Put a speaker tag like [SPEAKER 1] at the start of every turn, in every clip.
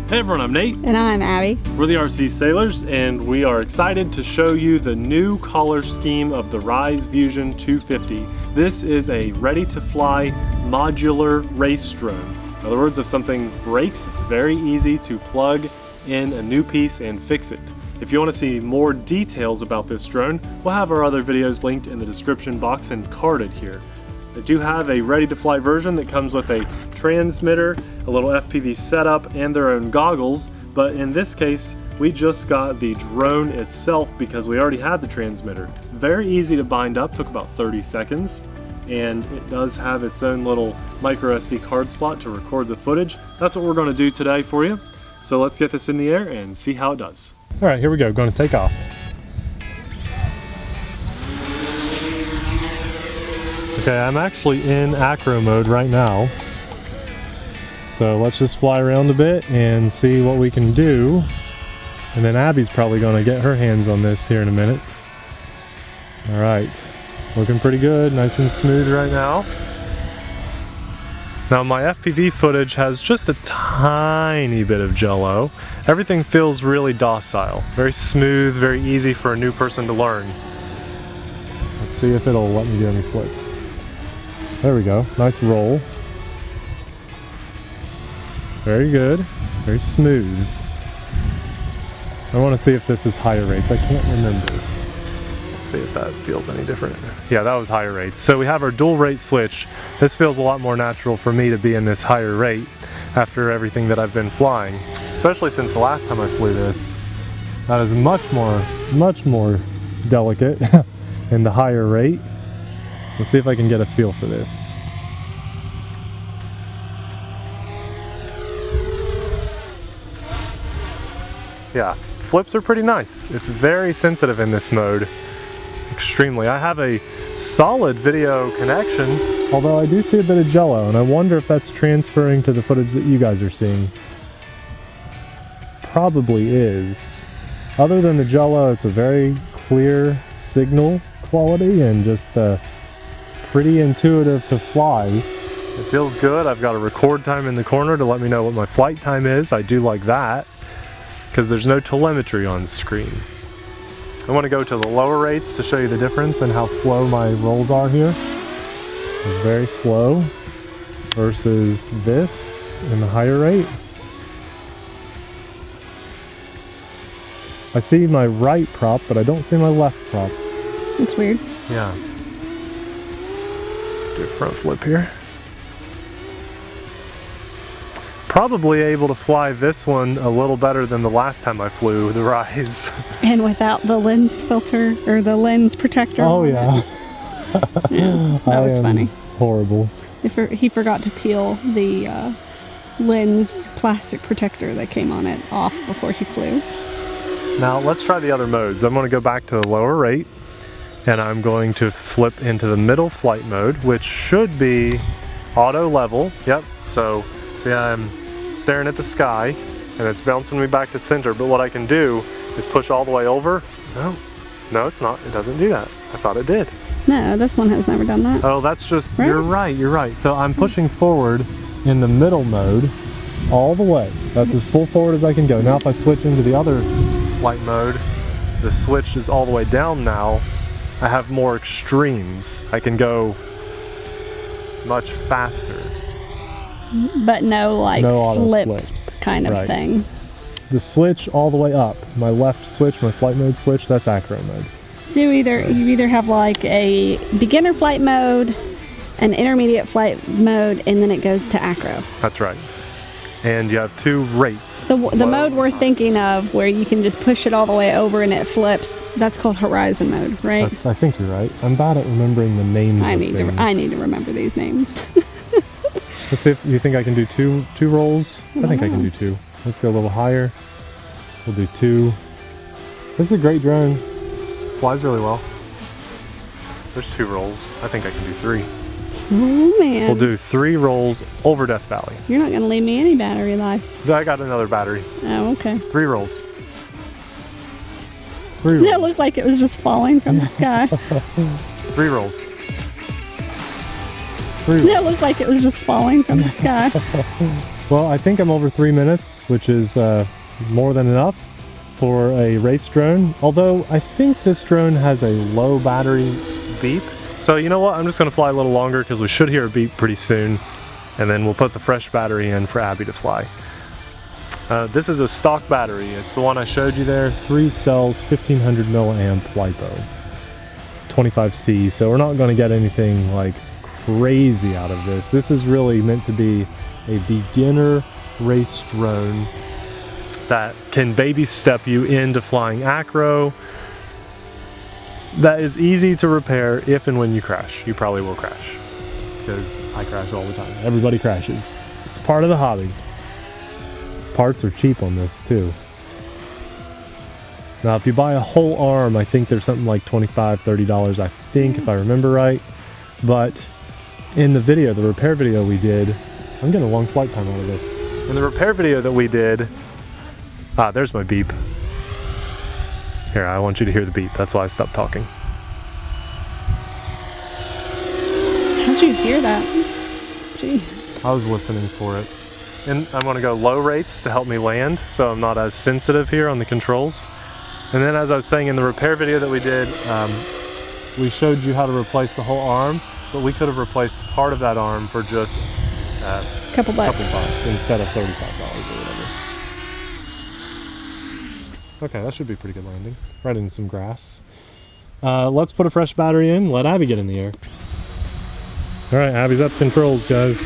[SPEAKER 1] Hey everyone, I'm Nate.
[SPEAKER 2] And I'm Abby.
[SPEAKER 1] We're the RC Sailors, and we are excited to show you the new color scheme of the Rise Vusion 250. This is a ready-to-fly modular race drone. In other words, if something breaks, it's very easy to plug in a new piece and fix it. If you want to see more details about this drone, we'll have our other videos linked in the description box and carded here. They do have a ready-to-fly version that comes with a transmitter, a little FPV setup, and their own goggles, but in this case, we just got the drone itself because we already had the transmitter. Very easy to bind up, took about 30 seconds, and it does have its own little micro SD card slot to record the footage. That's what we're going to do today for you. So let's get this in the air and see how it does. All right, here we go, going to take off. Okay, I'm actually in acro mode right now. So let's just fly around a bit and see what we can do. And then Abby's probably gonna get her hands on this here in a minute. All right, looking pretty good, nice and smooth right now. Now my FPV footage has just a tiny bit of jello. Everything feels really docile, very smooth, very easy for a new person to learn. Let's see if it'll let me do any flips. There we go, nice roll. Very good, very smooth. I want to see if this is higher rates, I can't remember. Let's see if that feels any different. Yeah, that was higher rates. So we have our dual rate switch. This feels a lot more natural for me to be in this higher rate after everything that I've been flying. Especially since the last time I flew this. That is much more delicate in the higher rate. Let's see if I can get a feel for this. Yeah, flips are pretty nice. It's very sensitive in this mode. Extremely. I have a solid video connection, although I do see a bit of jello, and I wonder if that's transferring to the footage that you guys are seeing. Probably is. Other than the jello, it's a very clear signal quality and just pretty intuitive to fly. It feels good. I've got a record time in the corner to let me know what my flight time is. I do like that because there's no telemetry on screen. I want to go to the lower rates to show you the difference and how slow my rolls are here. It's very slow versus this in the higher rate. I see my right prop, but I don't see my left prop.
[SPEAKER 2] That's weird.
[SPEAKER 1] Yeah. Do a front flip here. Probably able to fly this one a little better than the last time I flew the Rise.
[SPEAKER 2] And without the lens filter or the lens protector.
[SPEAKER 1] Oh yeah.
[SPEAKER 2] Yeah, that was funny.
[SPEAKER 1] Horrible.
[SPEAKER 2] He forgot to peel the lens plastic protector that came on it off before he flew.
[SPEAKER 1] Now let's try the other modes. I'm going to go back to the lower rate. And I'm going to flip into the middle flight mode, which should be auto level. Yep, so see, I'm staring at the sky and it's bouncing me back to center, but what I can do is push all the way over. No, it's not. It doesn't do that. I thought it did.
[SPEAKER 2] No, this one has never done that.
[SPEAKER 1] Oh, that's just,
[SPEAKER 2] right?
[SPEAKER 1] You're right. So I'm pushing forward in the middle mode all the way. That's as full forward as I can go. Now if I switch into the other flight mode, the switch is all the way down now. I have more extremes. I can go much faster.
[SPEAKER 2] But no
[SPEAKER 1] auto
[SPEAKER 2] flips kind of thing.
[SPEAKER 1] The switch all the way up. My left switch, my flight mode switch, that's acro mode.
[SPEAKER 2] So you either have like a beginner flight mode, an intermediate flight mode, and then it goes to acro.
[SPEAKER 1] That's right. And you have two rates.
[SPEAKER 2] The mode we're thinking of, where you can just push it all the way over and it flips, that's called horizon mode, right?
[SPEAKER 1] I think you're right. I'm bad at remembering the names
[SPEAKER 2] I
[SPEAKER 1] of
[SPEAKER 2] need
[SPEAKER 1] things.
[SPEAKER 2] I need to remember these names.
[SPEAKER 1] Let's see if you think I can do two rolls. I think I can do two. Let's go a little higher. We'll do two. This is a great drone. Flies really well. There's two rolls. I think I can do three.
[SPEAKER 2] Oh man.
[SPEAKER 1] We'll do 3 rolls over Death Valley.
[SPEAKER 2] You're not going to leave me any battery life.
[SPEAKER 1] I got another battery.
[SPEAKER 2] Oh, okay.
[SPEAKER 1] 3 rolls. 3 rolls.
[SPEAKER 2] It looked like it was just falling from the sky.
[SPEAKER 1] 3 rolls. 3 rolls.
[SPEAKER 2] It looked like it was just falling from the sky.
[SPEAKER 1] Well, I think I'm over 3 minutes, which is more than enough for a race drone. Although I think this drone has a low battery beep. So you know what? I'm just going to fly a little longer because we should hear a beep pretty soon. And then we'll put the fresh battery in for Abby to fly. This is a stock battery. It's the one I showed you there. 3 cells, 1500 milliamp LiPo. 25C. So we're not going to get anything like crazy out of this. This is really meant to be a beginner race drone that can baby step you into flying acro. That is easy to repair if and when you crash. You probably will crash, because I crash all the time. Everybody crashes. It's part of the hobby. Parts are cheap on this too. Now if you buy a whole arm, I think there's something like $25, $30, I think, if I remember right. But in the video, the repair video we did, I'm getting a long flight time out of this. In the repair video that we did, there's my beep. Here, I want you to hear the beep. That's why I stopped talking.
[SPEAKER 2] How'd you hear that? Gee.
[SPEAKER 1] I was listening for it. And I'm going to go low rates to help me land, so I'm not as sensitive here on the controls. And then as I was saying in the repair video that we did, we showed you how to replace the whole arm, but we could have replaced part of that arm for just a
[SPEAKER 2] couple bucks
[SPEAKER 1] instead of $35 or whatever. Okay, that should be pretty good landing. Right in some grass. Let's put a fresh battery in, let Abby get in the air. Alright, Abby's at the controls, guys.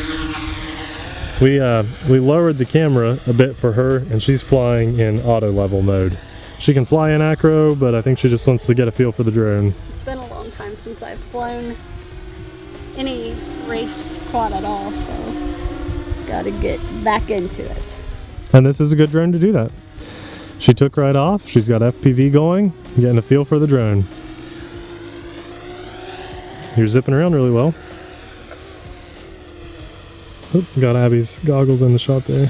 [SPEAKER 1] We lowered the camera a bit for her, and she's flying in auto level mode. She can fly in acro, but I think she just wants to get a feel for the drone.
[SPEAKER 2] It's been a long time since I've flown any race quad at all, so gotta get back into it.
[SPEAKER 1] And this is a good drone to do that. She took right off, she's got FPV going, getting a feel for the drone. You're zipping around really well. Oop, got Abby's goggles in the shot there.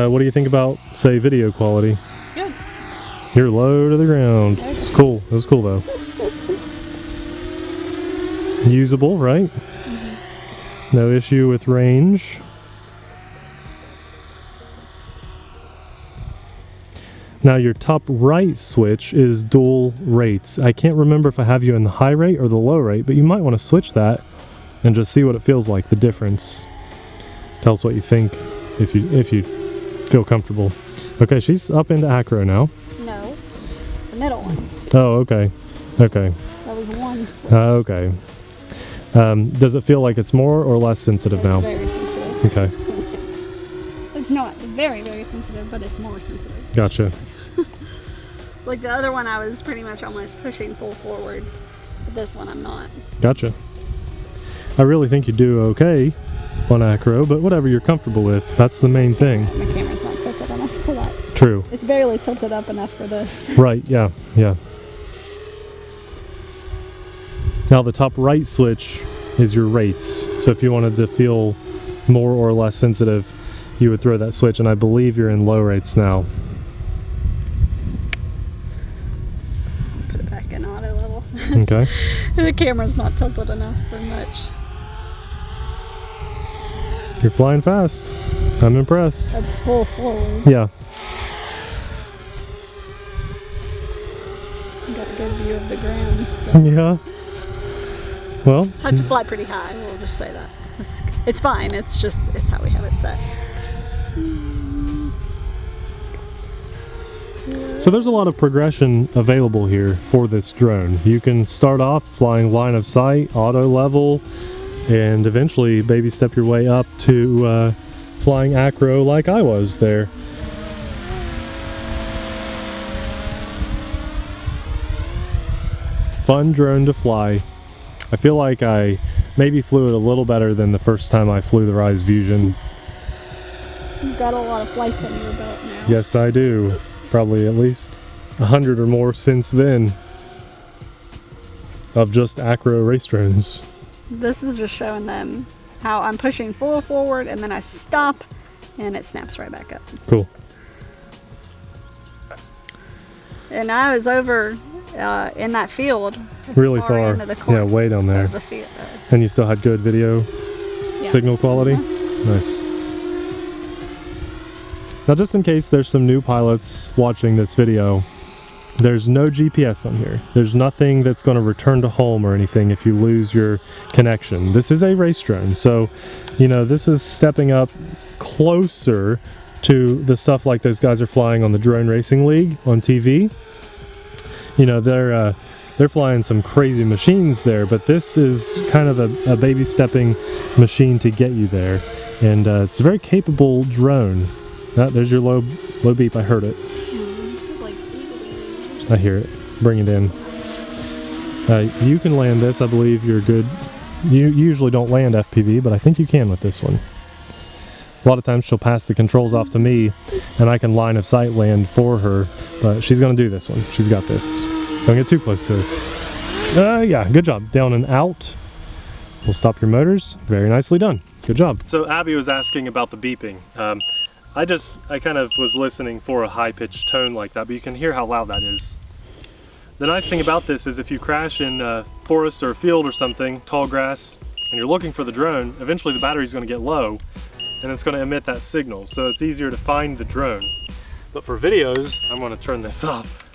[SPEAKER 1] What do you think about, say, video quality?
[SPEAKER 2] It's good.
[SPEAKER 1] You're low to the ground.
[SPEAKER 2] Okay.
[SPEAKER 1] It's cool. It was cool though. Usable, right? Mm-hmm. No issue with range. Now your top right switch is dual rates. I can't remember if I have you in the high rate or the low rate, but you might want to switch that and just see what it feels like, the difference. Tell us what you think if you feel comfortable. Okay, she's up into acro now.
[SPEAKER 2] No, the middle one.
[SPEAKER 1] Oh, okay. Okay.
[SPEAKER 2] That was one switch.
[SPEAKER 1] Okay. Does it feel like it's more or less sensitive now?
[SPEAKER 2] Very sensitive.
[SPEAKER 1] Okay.
[SPEAKER 2] It's not very, very sensitive, but it's more sensitive.
[SPEAKER 1] Gotcha.
[SPEAKER 2] Like the other one, I was pretty much almost pushing full forward. But this one, I'm not.
[SPEAKER 1] Gotcha. I really think you do okay on acro, but whatever you're comfortable with, that's the main thing.
[SPEAKER 2] My camera's not tilted enough for that.
[SPEAKER 1] True.
[SPEAKER 2] It's barely tilted up enough for this.
[SPEAKER 1] Right, yeah, yeah. Now the top right switch is your rates. So if you wanted to feel more or less sensitive, you would throw that switch, and I believe you're in low rates now.
[SPEAKER 2] Put it back in auto level.
[SPEAKER 1] Okay.
[SPEAKER 2] The camera's not tilted enough for much.
[SPEAKER 1] You're flying fast. I'm impressed.
[SPEAKER 2] That's full forward.
[SPEAKER 1] Yeah.
[SPEAKER 2] Got a good view of the ground. So.
[SPEAKER 1] Yeah. Well.
[SPEAKER 2] I have to fly pretty high, we'll just say that. It's fine, it's how we have it set.
[SPEAKER 1] So there's a lot of progression available here for this drone. You can start off flying line of sight, auto level, and eventually baby step your way up to flying acro like I was there. Fun drone to fly. I feel like I maybe flew it a little better than the first time I flew the Rise Vusion.
[SPEAKER 2] You've got a lot of flights under your belt now.
[SPEAKER 1] Yes, I do. Probably at least 100 or more since then of just acro race drones.
[SPEAKER 2] This is just showing them how I'm pushing full forward and then I stop and it snaps right back up.
[SPEAKER 1] Cool.
[SPEAKER 2] And I was over in that field.
[SPEAKER 1] Really far.
[SPEAKER 2] Into the corner
[SPEAKER 1] yeah, way down there.
[SPEAKER 2] of the field,
[SPEAKER 1] and you still had good video signal quality? Nice. Now just in case there's some new pilots watching this video, there's no GPS on here. There's nothing that's going to return to home or anything if you lose your connection. This is a race drone, so you know, this is stepping up closer to the stuff like those guys are flying on the Drone Racing League on TV. You know, they're flying some crazy machines there, but this is kind of a baby stepping machine to get you there. And it's a very capable drone. There's your low beep, I heard it. I hear it. Bring it in. You can land this, I believe you're good. You usually don't land FPV, but I think you can with this one. A lot of times she'll pass the controls off to me, and I can line of sight land for her, but she's gonna do this one. She's got this. Don't get too close to us. Yeah, good job. Down and out. We'll stop your motors. Very nicely done. Good job. So Abby was asking about the beeping. I kind of was listening for a high-pitched tone like that, but you can hear how loud that is. The nice thing about this is if you crash in a forest or a field or something, tall grass, and you're looking for the drone, eventually the battery's going to get low, and it's going to emit that signal, so it's easier to find the drone. But for videos, I'm going to turn this off.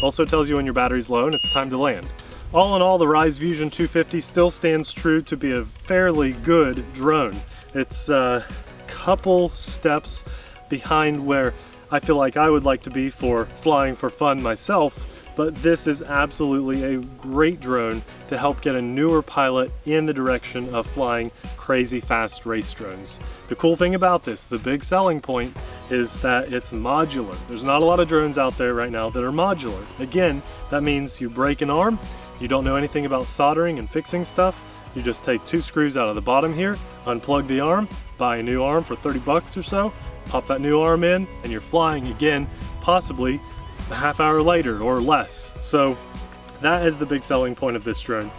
[SPEAKER 1] Also tells you when your battery's low and it's time to land. All in all, the Rise Vusion 250 still stands true to be a fairly good drone. It's a couple steps behind where I feel like I would like to be for flying for fun myself, but this is absolutely a great drone to help get a newer pilot in the direction of flying crazy fast race drones. The cool thing about this, the big selling point, is that it's modular. There's not a lot of drones out there right now that are modular. Again, that means you break an arm, you don't know anything about soldering and fixing stuff, you just take 2 screws out of the bottom here, unplug the arm, buy a new arm for 30 bucks or so, pop that new arm in, and you're flying again, possibly a half hour later or less. So that is the big selling point of this drone.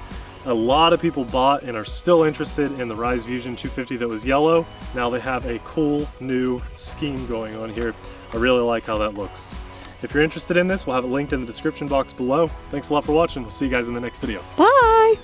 [SPEAKER 1] A lot of people bought and are still interested in the Rise Vusion 250 that was yellow. Now they have a cool new scheme going on here. I really like how that looks. If you're interested in this, we'll have it linked in the description box below. Thanks a lot for watching. We'll see you guys in the next video.
[SPEAKER 2] Bye!